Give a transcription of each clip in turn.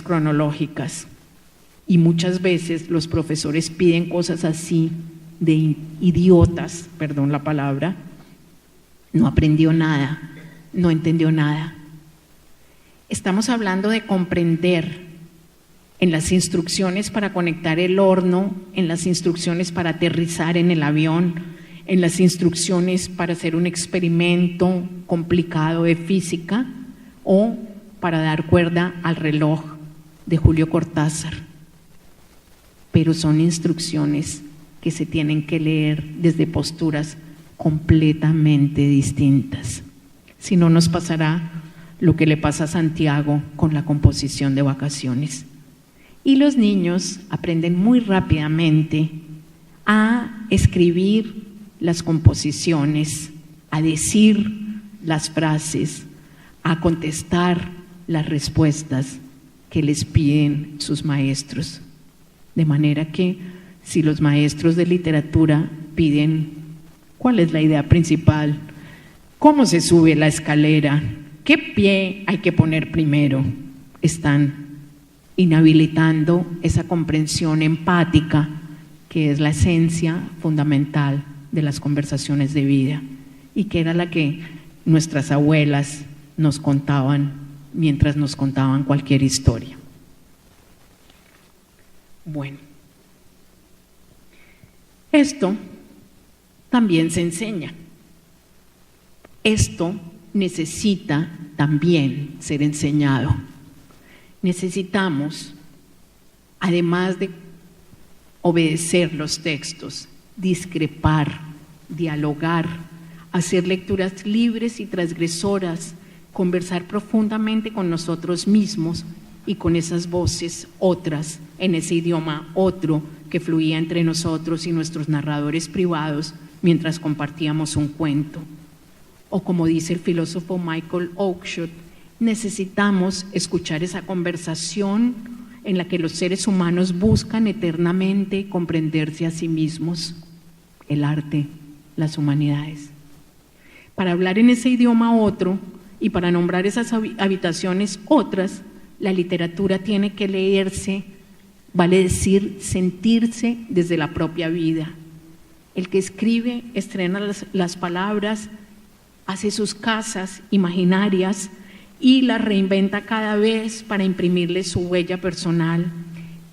cronológicas. Y muchas veces los profesores piden cosas así de idiotas, perdón la palabra, no aprendió nada, no entendió nada. Estamos hablando de comprender en las instrucciones para conectar el horno, en las instrucciones para aterrizar en el avión, en las instrucciones para hacer un experimento complicado de física o para dar cuerda al reloj de Julio Cortázar. Pero son instrucciones que se tienen que leer desde posturas completamente distintas. Si no, nos pasará lo que le pasa a Santiago con la composición de Vacaciones. Y los niños aprenden muy rápidamente a escribir las composiciones, a decir las frases, a contestar las respuestas que les piden sus maestros. De manera que si los maestros de literatura piden ¿cuál es la idea principal? ¿Cómo se sube la escalera? ¿Qué pie hay que poner primero? Están inhabilitando esa comprensión empática que es la esencia fundamental de las conversaciones de vida y que era la que nuestras abuelas nos contaban mientras nos contaban cualquier historia. Bueno, esto también se enseña. Esto necesita también ser enseñado. Necesitamos, además de obedecer los textos, discrepar, dialogar, hacer lecturas libres y transgresoras, conversar profundamente con nosotros mismos y con esas voces otras, en ese idioma otro que fluía entre nosotros y nuestros narradores privados mientras compartíamos un cuento. O como dice el filósofo Michael Oakeshott, necesitamos escuchar esa conversación en la que los seres humanos buscan eternamente comprenderse a sí mismos, el arte, las humanidades. Para hablar en ese idioma otro y para nombrar esas habitaciones otras, la literatura tiene que leerse, vale decir, sentirse desde la propia vida. El que escribe estrena las palabras, hace sus casas imaginarias y las reinventa cada vez para imprimirle su huella personal.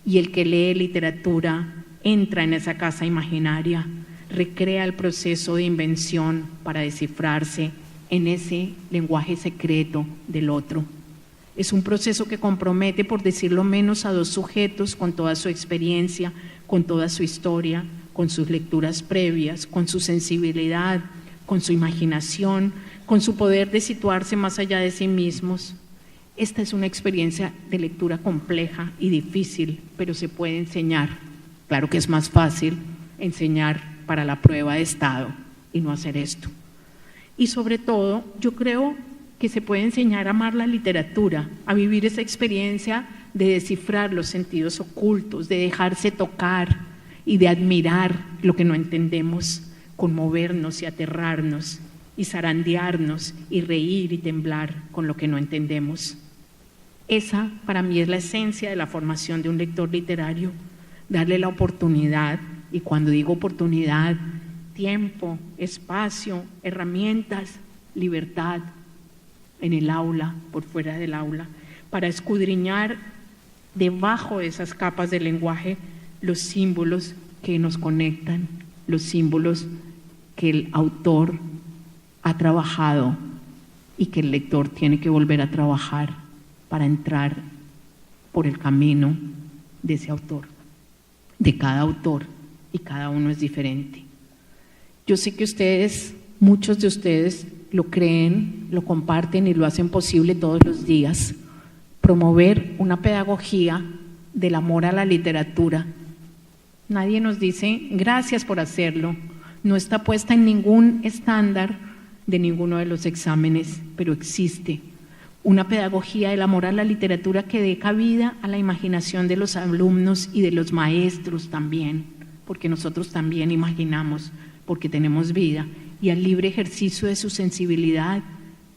Y el que lee literatura entra en esa casa imaginaria, recrea el proceso de invención para descifrarse en ese lenguaje secreto del otro. Es un proceso que compromete, por decirlo menos, a dos sujetos con toda su experiencia, con toda su historia, con sus lecturas previas, con su sensibilidad, con su imaginación, con su poder de situarse más allá de sí mismos. Esta es una experiencia de lectura compleja y difícil, pero se puede enseñar. Claro que es más fácil enseñar para la prueba de estado y no hacer esto. Y sobre todo, yo creo que se puede enseñar a amar la literatura, a vivir esa experiencia de descifrar los sentidos ocultos, de dejarse tocar y de admirar lo que no entendemos, conmovernos y aterrarnos y zarandearnos y reír y temblar con lo que no entendemos. Esa para mí es la esencia de la formación de un lector literario, darle la oportunidad, y cuando digo oportunidad, tiempo, espacio, herramientas, libertad, en el aula, por fuera del aula, para escudriñar debajo de esas capas del lenguaje los símbolos que nos conectan, los símbolos que el autor ha trabajado y que el lector tiene que volver a trabajar para entrar por el camino de ese autor, de cada autor, y cada uno es diferente. Yo sé que ustedes, muchos de ustedes, lo creen, lo comparten y lo hacen posible todos los días. Promover una pedagogía del amor a la literatura. Nadie nos dice gracias por hacerlo, no está puesta en ningún estándar de ninguno de los exámenes, pero existe una pedagogía del amor a la literatura que dé cabida a la imaginación de los alumnos y de los maestros también, porque nosotros también imaginamos, porque tenemos vida, y al libre ejercicio de su sensibilidad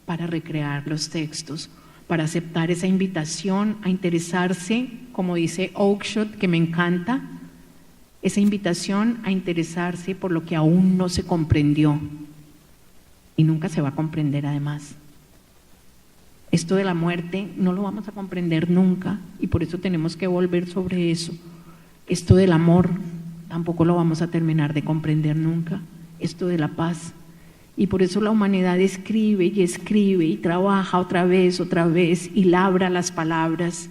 para recrear los textos, para aceptar esa invitación a interesarse, como dice Oakeshott, que me encanta, esa invitación a interesarse por lo que aún no se comprendió y nunca se va a comprender además. Esto de la muerte no lo vamos a comprender nunca y por eso tenemos que volver sobre eso. Esto del amor tampoco lo vamos a terminar de comprender nunca. Esto de la paz. Y por eso la humanidad escribe y trabaja otra vez y labra las palabras.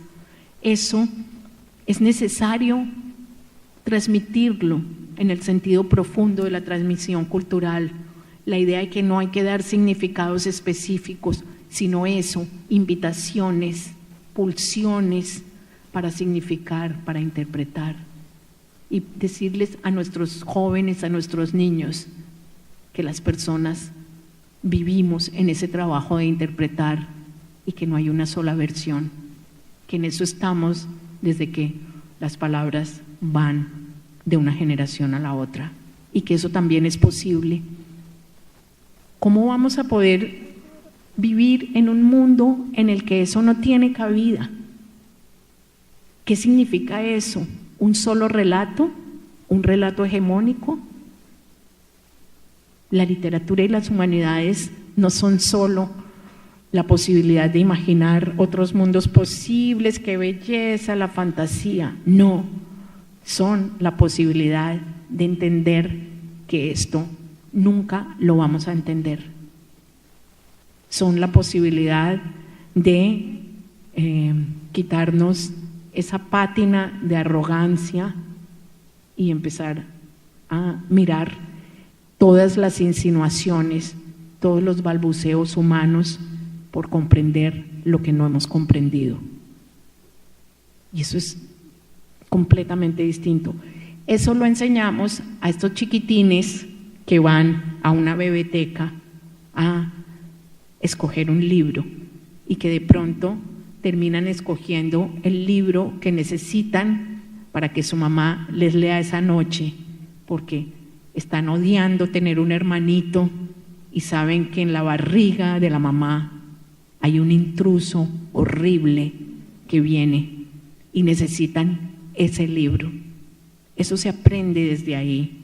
Eso es necesario transmitirlo en el sentido profundo de la transmisión cultural. La idea de que no hay que dar significados específicos, sino eso, invitaciones, pulsiones para significar, para interpretar. Y decirles a nuestros jóvenes, a nuestros niños, que las personas vivimos en ese trabajo de interpretar y que no hay una sola versión, que en eso estamos desde que las palabras van de una generación a la otra y que eso también es posible. ¿Cómo vamos a poder vivir en un mundo en el que eso no tiene cabida? ¿Qué significa eso? ¿Un solo relato? ¿Un relato hegemónico? La literatura y las humanidades no son solo la posibilidad de imaginar otros mundos posibles, qué belleza, la fantasía. No, son la posibilidad de entender que esto nunca lo vamos a entender. Son la posibilidad de quitarnos esa pátina de arrogancia y empezar a mirar todas las insinuaciones, todos los balbuceos humanos por comprender lo que no hemos comprendido. Y eso es completamente distinto. Eso lo enseñamos a estos chiquitines que van a una biblioteca a escoger un libro y que de pronto terminan escogiendo el libro que necesitan para que su mamá les lea esa noche, porque están odiando tener un hermanito y saben que en la barriga de la mamá hay un intruso horrible que viene y necesitan ese libro. Eso se aprende desde ahí,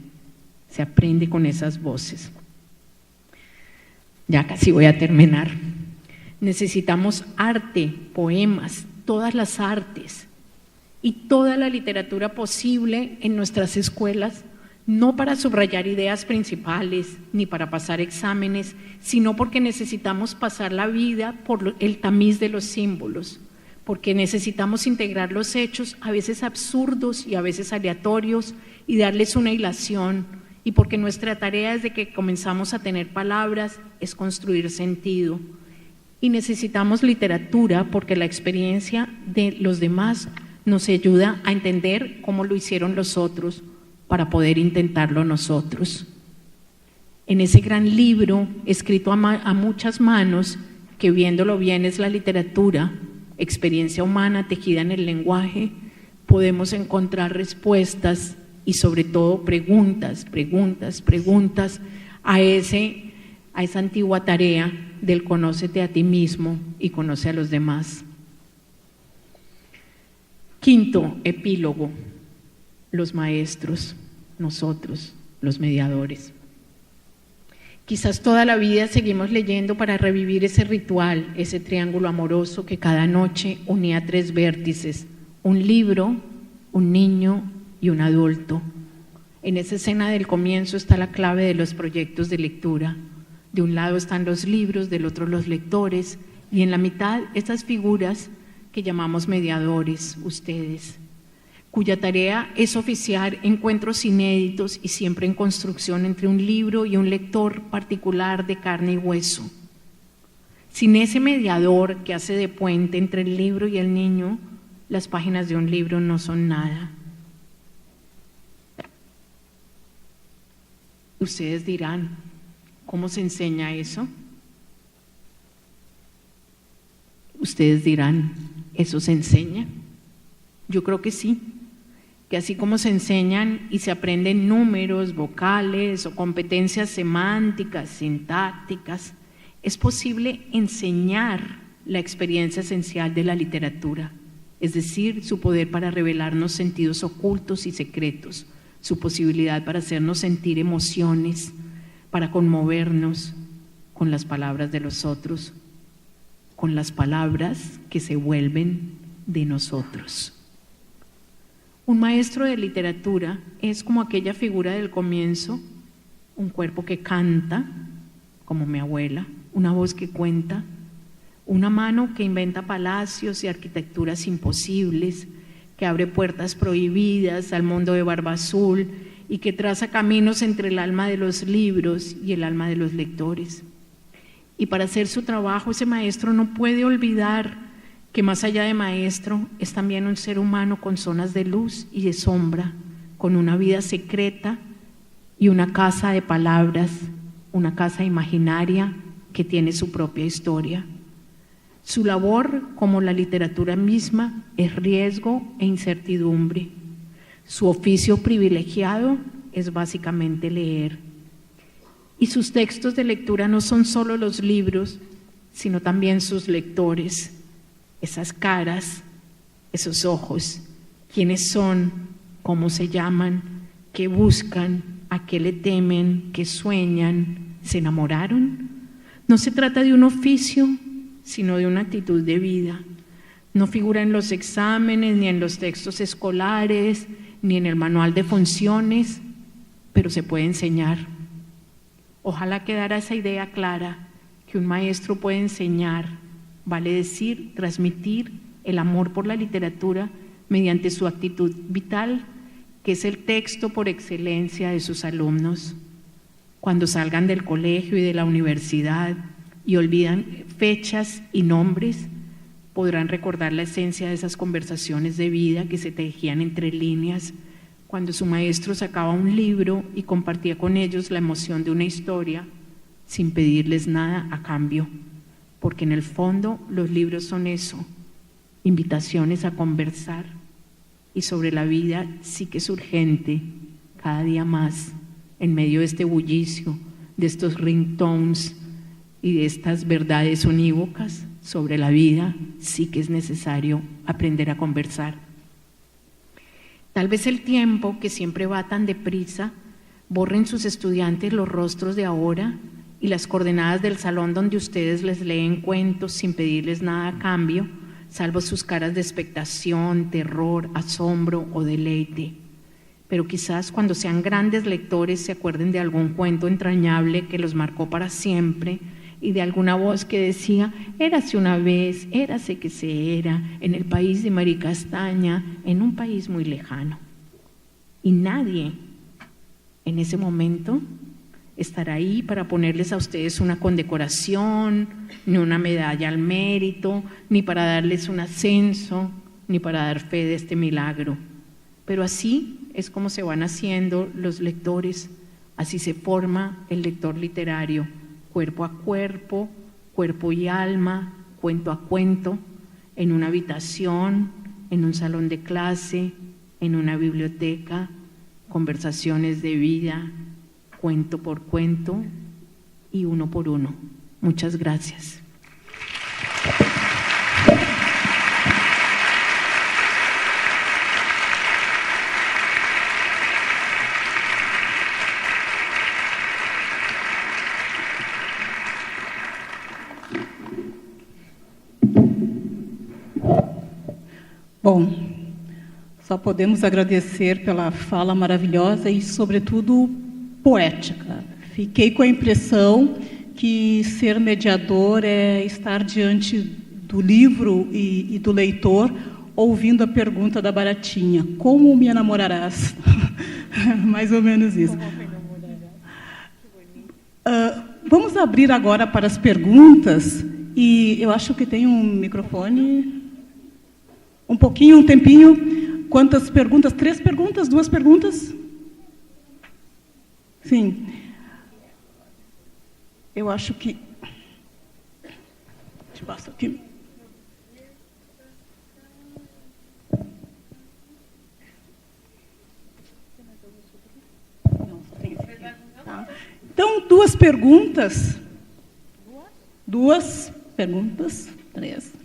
se aprende con esas voces. Ya casi voy a terminar. Necesitamos arte, poemas, todas las artes y toda la literatura posible en nuestras escuelas, no para subrayar ideas principales ni para pasar exámenes, sino porque necesitamos pasar la vida por el tamiz de los símbolos, porque necesitamos integrar los hechos, a veces absurdos y a veces aleatorios, y darles una hilación, y porque nuestra tarea desde que comenzamos a tener palabras es construir sentido. Y necesitamos literatura porque la experiencia de los demás nos ayuda a entender cómo lo hicieron los otros, para poder intentarlo nosotros. En ese gran libro, escrito a muchas manos, que viéndolo bien es la literatura, experiencia humana tejida en el lenguaje, podemos encontrar respuestas y sobre todo preguntas a esa antigua tarea del conócete a ti mismo y conoce a los demás. Quinto, epílogo. Los maestros, nosotros, los mediadores. Quizás toda la vida seguimos leyendo para revivir ese ritual, ese triángulo amoroso que cada noche unía 3 vértices, un libro, un niño y un adulto. En esa escena del comienzo está la clave de los proyectos de lectura. De un lado están los libros, del otro los lectores, y en la mitad esas figuras que llamamos mediadores, ustedes, cuya tarea es oficiar encuentros inéditos y siempre en construcción entre un libro y un lector particular de carne y hueso. Sin ese mediador que hace de puente entre el libro y el niño, las páginas de un libro no son nada. Ustedes dirán, ¿cómo se enseña eso? Ustedes dirán, ¿eso se enseña? Yo creo que sí. Que así como se enseñan y se aprenden números, vocales o competencias semánticas, sintácticas, es posible enseñar la experiencia esencial de la literatura, es decir, su poder para revelarnos sentidos ocultos y secretos, su posibilidad para hacernos sentir emociones, para conmovernos con las palabras de los otros, con las palabras que se vuelven de nosotros. Un maestro de literatura es como aquella figura del comienzo, un cuerpo que canta, como mi abuela, una voz que cuenta, una mano que inventa palacios y arquitecturas imposibles, que abre puertas prohibidas al mundo de Barba Azul y que traza caminos entre el alma de los libros y el alma de los lectores. Y para hacer su trabajo, ese maestro no puede olvidar que más allá de maestro es también un ser humano con zonas de luz y de sombra, con una vida secreta y una casa de palabras, una casa imaginaria que tiene su propia historia. Su labor, como la literatura misma, es riesgo e incertidumbre. Su oficio privilegiado es básicamente leer. Y sus textos de lectura no son solo los libros, sino también sus lectores, esas caras, esos ojos, quiénes son, cómo se llaman, qué buscan, a qué le temen, qué sueñan, se enamoraron. No se trata de un oficio, sino de una actitud de vida. No figura en los exámenes, ni en los textos escolares, ni en el manual de funciones, pero se puede enseñar. Ojalá quedara esa idea clara, que un maestro puede enseñar, vale decir, transmitir el amor por la literatura mediante su actitud vital, que es el texto por excelencia de sus alumnos. Cuando salgan del colegio y de la universidad y olvidan fechas y nombres, podrán recordar la esencia de esas conversaciones de vida que se tejían entre líneas, cuando su maestro sacaba un libro y compartía con ellos la emoción de una historia sin pedirles nada a cambio, porque en el fondo los libros son eso, invitaciones a conversar, y sobre la vida sí que es urgente, cada día más, en medio de este bullicio, de estos ringtones y de estas verdades unívocas, sobre la vida sí que es necesario aprender a conversar. Tal vez el tiempo, que siempre va tan deprisa, borre en sus estudiantes los rostros de ahora y las coordenadas del salón donde ustedes les leen cuentos sin pedirles nada a cambio, salvo sus caras de expectación, terror, asombro o deleite. Pero quizás cuando sean grandes lectores se acuerden de algún cuento entrañable que los marcó para siempre y de alguna voz que decía: érase una vez, érase que se era, en el país de Maricastaña, en un país muy lejano. Y nadie en ese momento estará ahí para ponerles a ustedes una condecoración, ni una medalla al mérito, ni para darles un ascenso, ni para dar fe de este milagro. Pero así es como se van haciendo los lectores, así se forma el lector literario, cuerpo a cuerpo, cuerpo y alma, cuento a cuento, en una habitación, en un salón de clase, en una biblioteca, conversaciones de vida, cuento por cuento y uno por uno. Muchas gracias. Bom, só podemos agradecer pela fala maravilhosa e, sobretudo, poética. Fiquei com a impressão que ser mediador é estar diante do livro e do leitor, ouvindo a pergunta da Baratinha: como me enamorarás? Mais ou menos isso. Vamos abrir agora para as perguntas, e eu acho que tem um microfone. Um pouquinho, um tempinho. Quantas perguntas? 3 perguntas? 2 perguntas? Sim. Eu acho que... Deixa eu passar aqui. Não, só tem esse aqui. Tá. Então, 2 perguntas. 2 perguntas. 3.